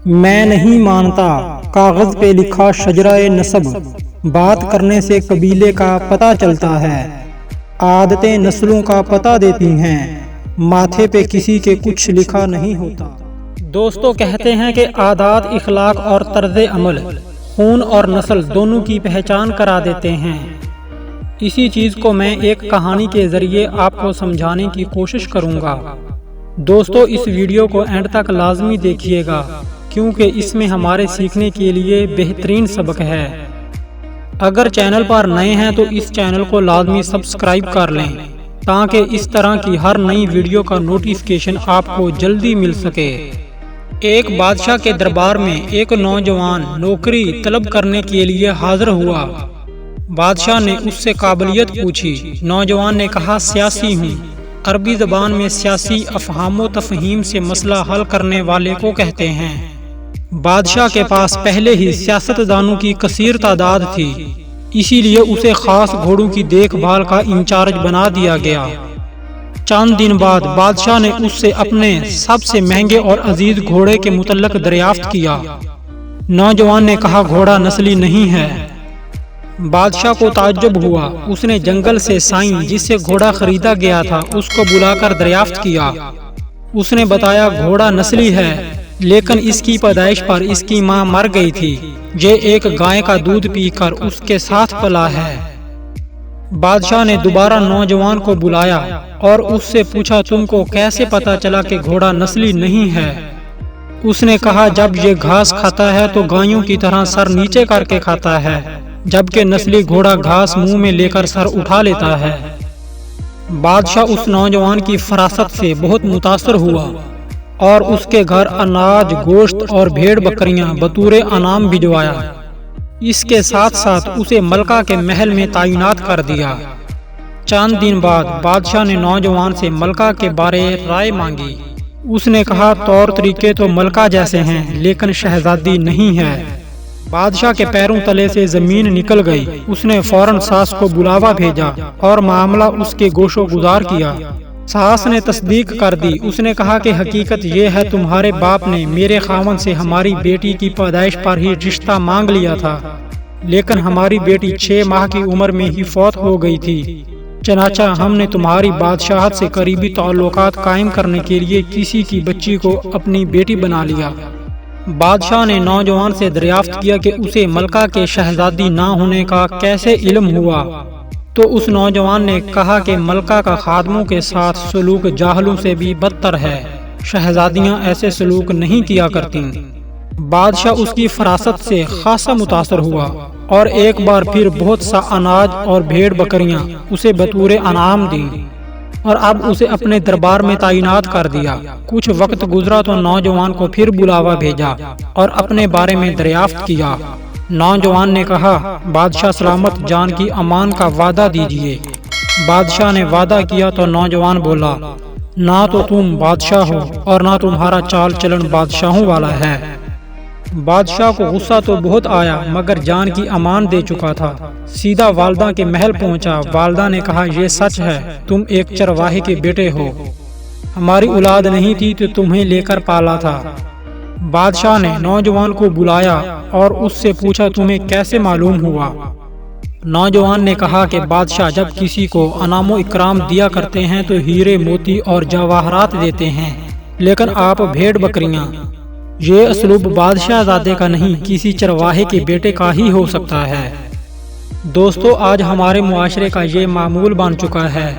میں نہیں مانتا کاغذ پہ لکھا شجرہ نسب، بات کرنے سے قبیلے کا پتہ چلتا ہے، عادتیں نسلوں کا پتہ دیتی ہیں، ماتھے پہ کسی کے کچھ لکھا نہیں ہوتا۔ دوستو کہتے ہیں کہ عادات، اخلاق اور طرز عمل خون اور نسل دونوں کی پہچان کرا دیتے ہیں۔ اسی چیز کو میں ایک کہانی کے ذریعے آپ کو سمجھانے کی کوشش کروں گا۔ دوستو اس ویڈیو کو اینڈ تک لازمی دیکھیے گا، کیونکہ اس میں ہمارے سیکھنے کے لیے بہترین سبق ہے۔ اگر چینل پر نئے ہیں تو اس چینل کو لازمی سبسکرائب کر لیں، تاکہ اس طرح کی ہر نئی ویڈیو کا نوٹیفیکیشن آپ کو جلدی مل سکے۔ ایک بادشاہ کے دربار میں ایک نوجوان نوکری طلب کرنے کے لیے حاضر ہوا۔ بادشاہ نے اس سے قابلیت پوچھی۔ نوجوان نے کہا، سیاسی ہوں۔ عربی زبان میں سیاسی افہام و تفہیم سے مسئلہ حل کرنے والے کو کہتے ہیں۔ بادشاہ کے پاس پہلے ہی سیاست دانوں کی کثیر تعداد تھی، اسی لیے اسے خاص گھوڑوں کی دیکھ بھال کا انچارج بنا دیا گیا۔ چند دن بعد بادشاہ نے اس سے اپنے سب سے مہنگے اور عزیز گھوڑے کے متعلق دریافت کیا۔ نوجوان نے کہا، گھوڑا نسلی نہیں ہے۔ بادشاہ کو تعجب ہوا۔ اس نے جنگل سے سائیں جس سے گھوڑا خریدا گیا تھا اس کو بلا کر دریافت کیا۔ اس نے بتایا، گھوڑا نسلی ہے، لیکن اس کی پیدائش پر اس کی ماں مر گئی تھی۔ یہ ایک گائے کا دودھ پی کر اس کے ساتھ پلا ہے۔ بادشاہ نے دوبارہ نوجوان کو بلایا اور اس سے پوچھا، تم کو کیسے پتا چلا کہ گھوڑا نسلی نہیں ہے؟ اس نے کہا، جب یہ گھاس کھاتا ہے تو گایوں کی طرح سر نیچے کر کے کھاتا ہے، جبکہ نسلی گھوڑا گھاس منہ میں لے کر سر اٹھا لیتا ہے۔ بادشاہ اس نوجوان کی فراست سے بہت متاثر ہوا اور اس کے گھر اناج، گوشت اور بھیڑ بکریاں بطور انعام بھجوایا۔ اس کے ساتھ ساتھ اسے ملکہ کے محل میں تعینات کر دیا۔ چند دن بعد بادشاہ نے نوجوان سے ملکہ کے بارے رائے مانگی۔ اس نے کہا، طور طریقے تو ملکہ جیسے ہیں، لیکن شہزادی نہیں ہے۔ بادشاہ کے پیروں تلے سے زمین نکل گئی۔ اس نے فوراً ساس کو بلاوا بھیجا اور معاملہ اس کے گوش و گزار کیا۔ ساس نے تصدیق کر دی۔ اس نے کہا کہ حقیقت یہ ہے، تمہارے باپ نے میرے خاوند سے ہماری بیٹی کی پیدائش پر ہی رشتہ مانگ لیا تھا، لیکن ہماری بیٹی 6 ماہ کی عمر میں ہی فوت ہو گئی تھی۔ چنانچہ ہم نے تمہاری بادشاہت سے قریبی تعلقات قائم کرنے کے لیے کسی کی بچی کو اپنی بیٹی بنا لیا۔ بادشاہ نے نوجوان سے دریافت کیا کہ اسے ملکہ کے شہزادی نہ ہونے کا کیسے علم ہوا؟ تو اس نوجوان نے کہا کہ ملکہ کا خادموں کے ساتھ سلوک جاہلوں سے بھی بدتر ہے، شہزادیاں ایسے سلوک نہیں کیا کرتیں۔ بادشاہ اس کی فراست سے خاصا متاثر ہوا اور ایک بار پھر بہت سا اناج اور بھیڑ بکریاں اسے بطور انعام دیں اور اب اسے اپنے دربار میں تعینات کر دیا۔ کچھ وقت گزرا تو نوجوان کو پھر بلاوا بھیجا اور اپنے بارے میں دریافت کیا۔ نوجوان نے کہا، بادشاہ سلامت جان کی امان کا وعدہ دیجیے۔ بادشاہ نے وعدہ کیا تو نوجوان بولا، نہ تو تم بادشاہ ہو اور نہ تمہارا چال چلن بادشاہوں والا ہے۔ بادشاہ کو غصہ تو بہت آیا، مگر جان کی امان دے چکا تھا۔ سیدھا والدہ کے محل پہنچا۔ والدہ نے کہا، یہ سچ ہے، تم ایک چرواہے کے بیٹے ہو، ہماری اولاد نہیں تھی تو تمہیں لے کر پالا تھا۔ بادشاہ نے نوجوان کو بلایا اور اس سے پوچھا، تمہیں کیسے معلوم ہوا؟ نوجوان نے کہا کہ بادشاہ جب کسی کو انعام و اکرام دیا کرتے ہیں تو ہیرے موتی اور جواہرات دیتے ہیں، لیکن آپ بھیڑ بکریاں۔ یہ اسلوب بادشاہ زادے کا نہیں، کسی چرواہے کے بیٹے کا ہی ہو سکتا ہے۔ دوستو آج ہمارے معاشرے کا یہ معمول بن چکا ہے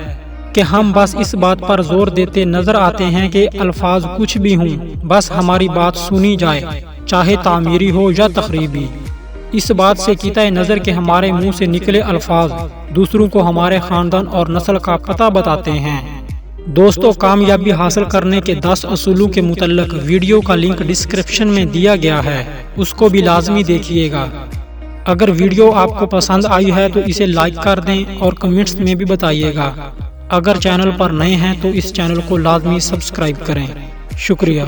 کہ ہم بس اس بات پر زور دیتے نظر آتے ہیں کہ الفاظ کچھ بھی ہوں، بس ہماری بات سنی جائے، چاہے تعمیری ہو یا تخریبی۔ اس بات سے قطع نظر کہ ہمارے منہ سے نکلے الفاظ دوسروں کو ہمارے خاندان اور نسل کا پتہ بتاتے ہیں۔ دوستو کامیابی حاصل کرنے کے 10 اصولوں کے متعلق ویڈیو کا لنک ڈسکرپشن میں دیا گیا ہے، اس کو بھی لازمی دیکھیے گا۔ اگر ویڈیو آپ کو پسند آئی ہے تو اسے لائک کر دیں اور کمنٹس میں بھی بتائیے گا۔ اگر چینل پر نئے ہیں تو اس چینل کو لازمی سبسکرائب کریں۔ شکریہ۔